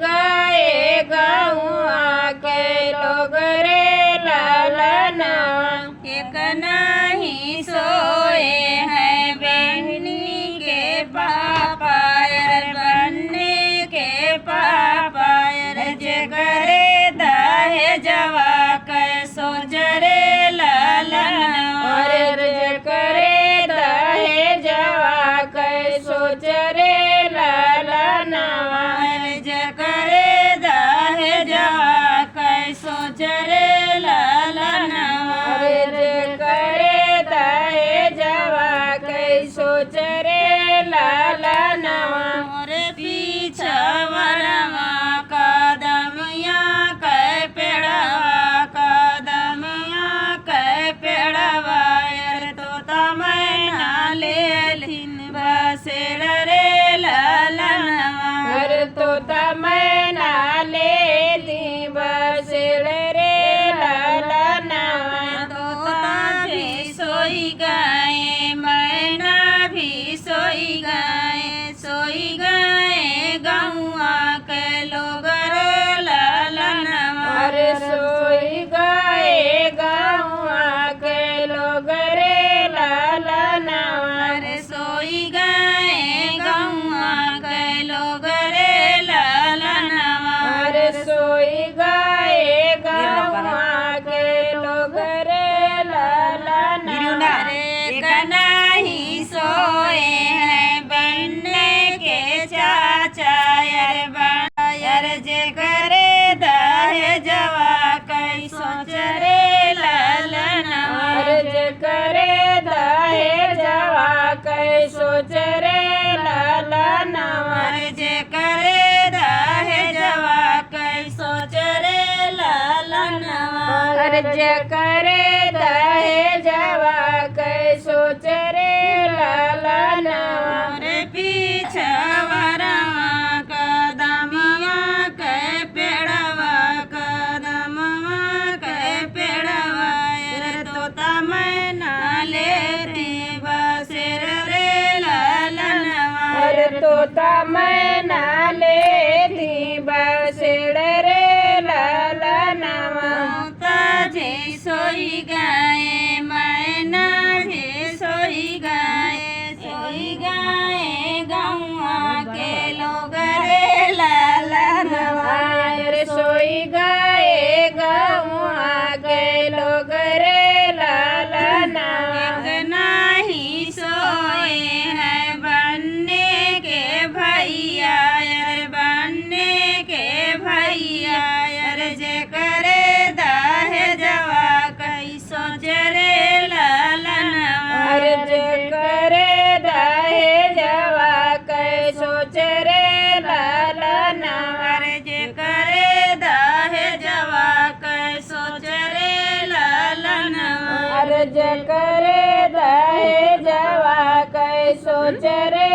गए गौआ के लोग रे लालना। एक नहीं सोए हैं बहनी के पापा यार बनने के पापा यार जे करे दाहे जवा कैसो जरे लालना। अरे जे करे दाहे जवा कैसो जरे लालना। अरे जे करे दाहे जवा कैसो जरे लालना। अरे जे करे दाहे जवा कैसो जरे लालना। मोरे पीछा वरवा कदमिया कै पेड़वा कदमिया कै पेड़वा यार तोता मैना ले लिन बसेर रे लालनवा। अरे तोता मैना ले ली बसेर रे लालना। तोता भी सोई गए मैना भी सोई गए गौआ के लोग रे लालनवा। अरे सोई गए गौआ के लोग रे लालना। अरे सोई गए गौआ के लोग रे लालनवा। अरे सोई गए गौआ के लोग रे लालना। अरे कनाही सोए हैं बनने के चाचा यार जे करे दाहे जवा कैसो जरे लालनवा। अरे जे करे दाहे जवा कैसो जरे लालना। अरे जे करे दाहे जवा कैसो जरे लालनवा। अरे जे करे दाहे जवा कैसो जरे लालना। मोरे पीछा वरवा कदमिया कै पेड़वा कदमिया कै पेड़वा यार तोता मैना लेती बसेर रे लालनवा। अरे तोता मैना ले ली बसेड़ रे लालना। तोता जे सोई गए मैना भी सोई गए गौआ के लोग रे लालनवा। अरे सोई गए गौआ के लोग रे लालना। एक नहीं सोए हैं बनने के भैया यार बनने के भैया यार जे करे दाहे जवा कैसो जरे लालनवा। अरे जे करे दाहे जवा कैसो जरे लालना। अरे जे करे दाहे जवा कैसो जरे लालनवा। अरे जे करे दाहे जवा कैसो जरे